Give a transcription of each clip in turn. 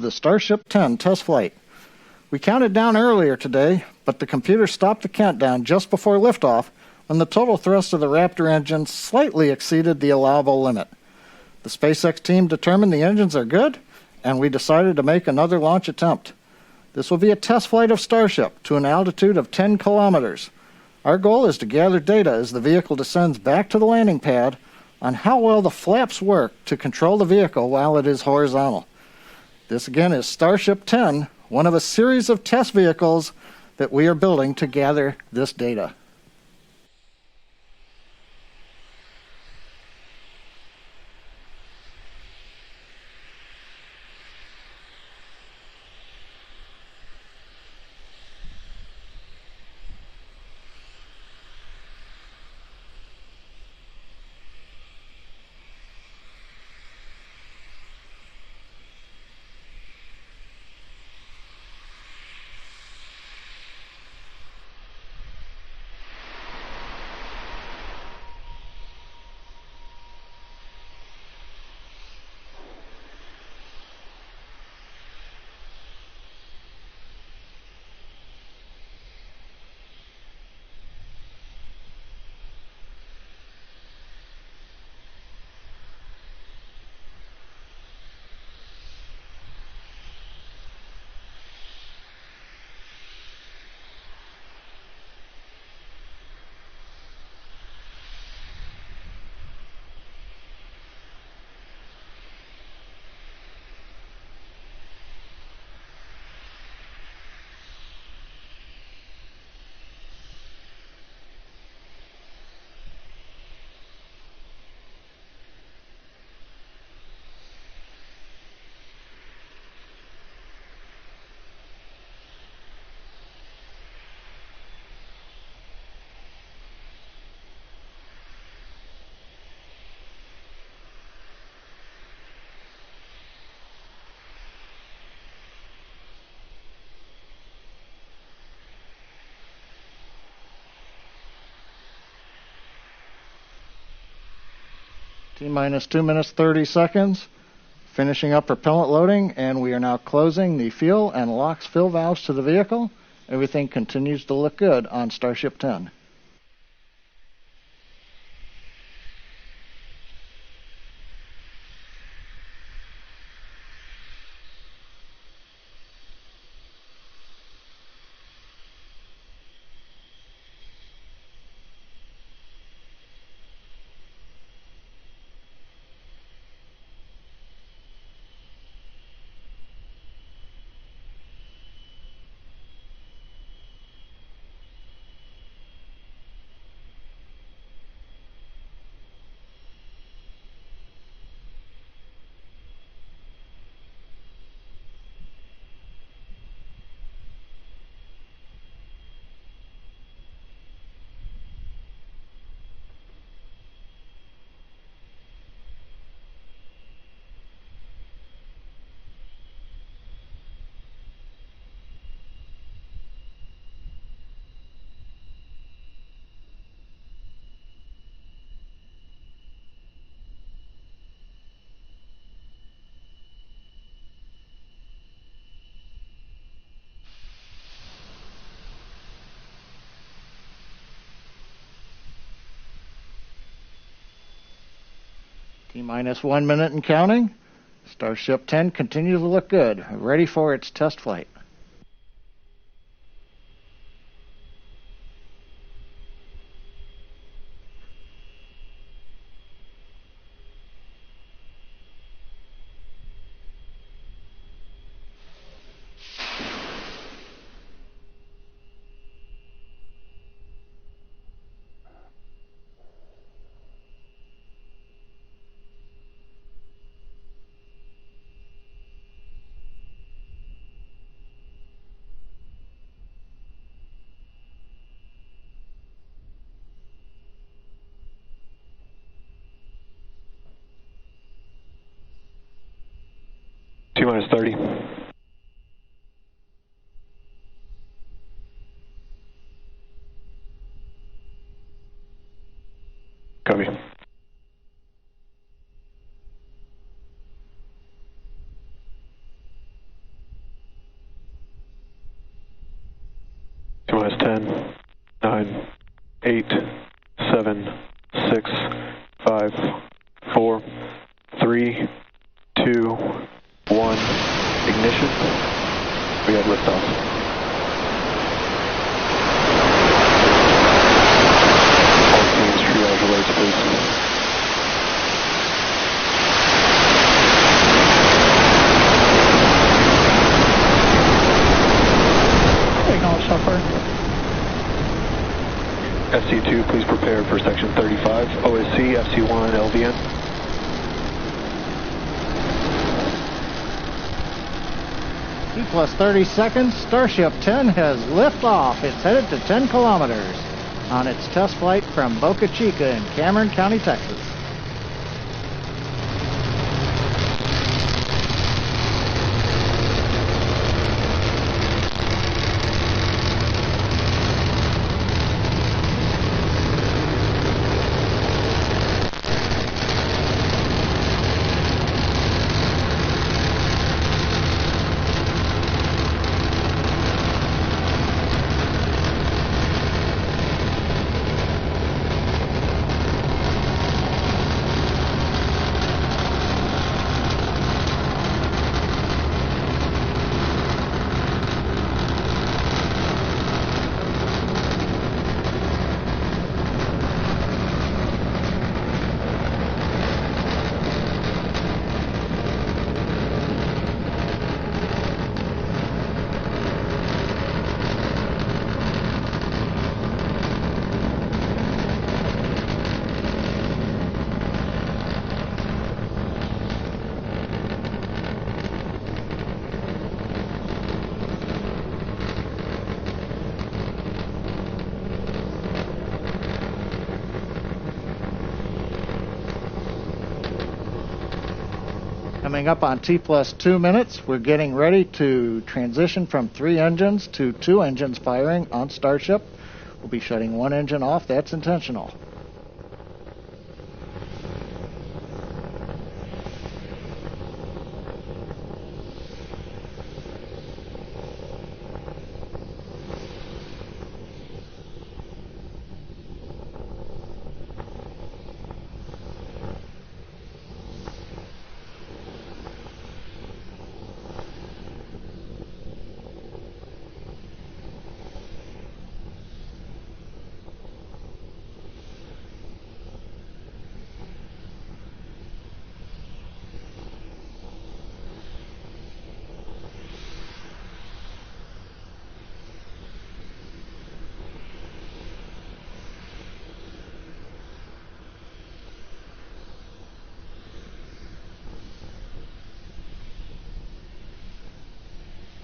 the Starship 10 test flight. We counted down earlier today, but the computer stopped the countdown just before liftoff when the total thrust of the Raptor engine slightly exceeded the allowable limit. The SpaceX team determined the engines are good, and we decided to make another launch attempt. This will be a test flight of Starship to an altitude of 10 kilometers. Our goal is to gather data as the vehicle descends back to the landing pad on how well the flaps work to control the vehicle while it is horizontal. This again is Starship 10, one of a series of test vehicles that we are building to gather this data. T-minus 2 minutes 30 seconds, finishing up propellant loading, and we are now closing the fuel and LOX fill valves to the vehicle. Everything continues to look good on Starship 10. T-minus 1 minute and counting. Starship 10 continues to look good, ready for its test flight. T-minus 30. Copy. minus 10, 9, 8, 7, 6, 5, 4, 3, 2, 1. Ignition. We have liftoff. All teams, triage alerts, please. FC2, please prepare for section 35. OSC, FC1, LVN. T plus 30 seconds, Starship 10 has liftoff. It's headed to 10 kilometers on its test flight from Boca Chica in Cameron County, Texas. Coming up on T plus 2 minutes, we're getting ready to transition from 3 engines to 2 engines firing on Starship. We'll be shutting 1 engine off. That's intentional.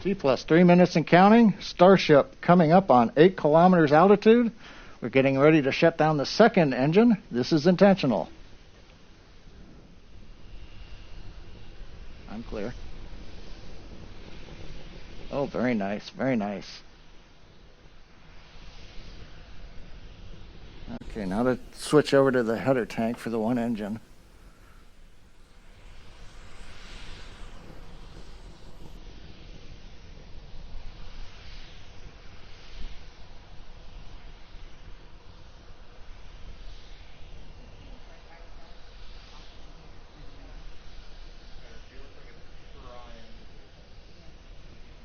T plus 3 minutes and counting. Starship coming up on 8 kilometers altitude. We're getting ready to shut down the 2nd engine. This is intentional. I'm clear. Oh, very nice, very nice. Okay, now to switch over to the header tank for the 1 engine.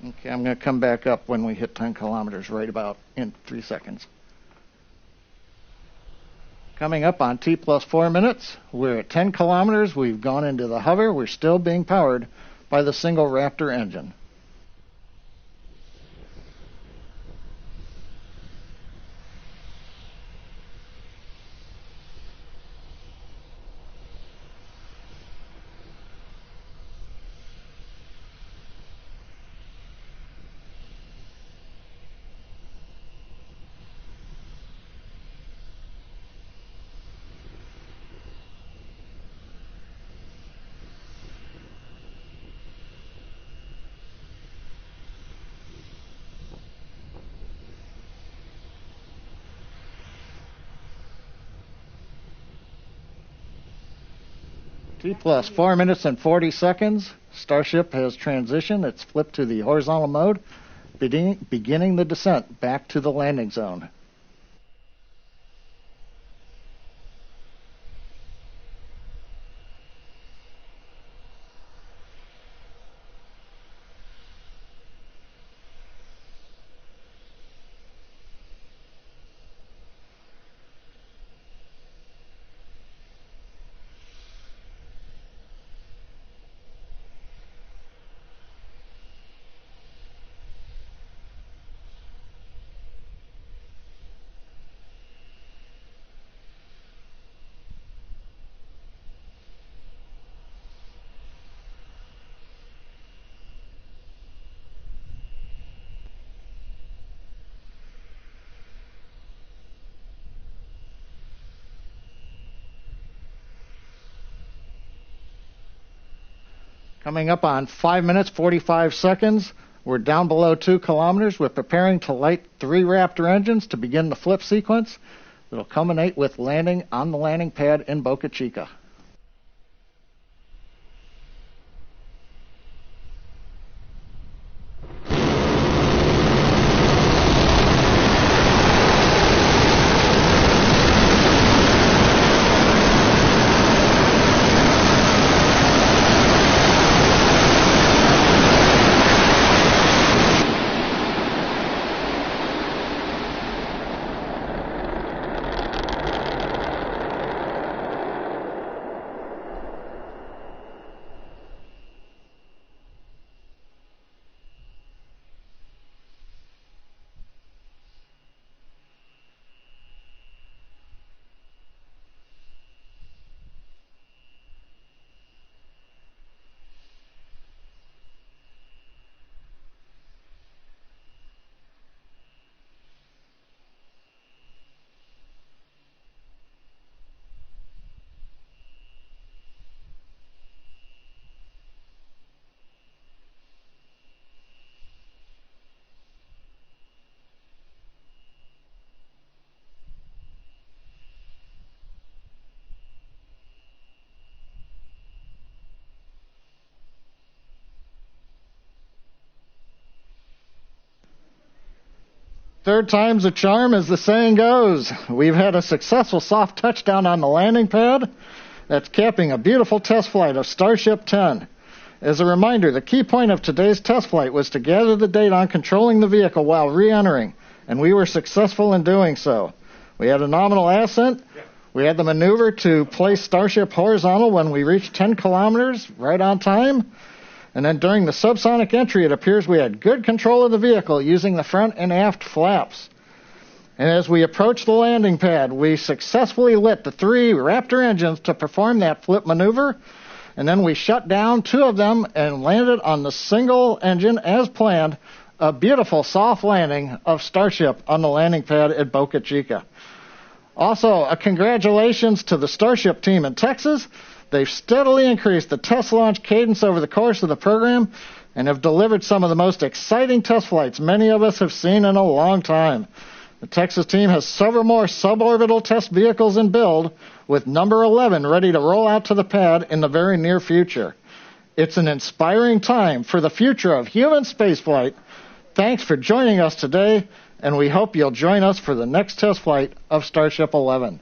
Okay, I'm going to come back up when we hit 10 kilometers right about in 3 seconds. Coming up on T plus 4 minutes, we're at 10 kilometers. We've gone into the hover. We're still being powered by the single Raptor engine. T plus 4 minutes and 40 seconds. Starship has transitioned. It's flipped to the horizontal mode. beginning the descent back to the landing zone. Coming up on 5 minutes, 45 seconds, we're down below 2 kilometers. We're preparing to light 3 Raptor engines to begin the flip sequence. It'll culminate with landing on the landing pad in Boca Chica. Third time's a charm, as the saying goes. We've had a successful soft touchdown on the landing pad. That's capping a beautiful test flight of Starship 10. As a reminder, the key point of today's test flight was to gather the data on controlling the vehicle while re-entering, and we were successful in doing so. We had a nominal ascent. We had the maneuver to place Starship horizontal when we reached 10 kilometers, right on time. And then during the subsonic entry, it appears we had good control of the vehicle using the front and aft flaps. And as we approached the landing pad, we successfully lit the 3 Raptor engines to perform that flip maneuver. And then we shut down 2 of them and landed on the single engine as planned, a beautiful soft landing of Starship on the landing pad at Boca Chica. Also, a congratulations to the Starship team in Texas. They've steadily increased the test launch cadence over the course of the program and have delivered some of the most exciting test flights many of us have seen in a long time. The Texas team has several more suborbital test vehicles in build, with number 11 ready to roll out to the pad in the very near future. It's an inspiring time for the future of human spaceflight. Thanks for joining us today, and we hope you'll join us for the next test flight of Starship 11.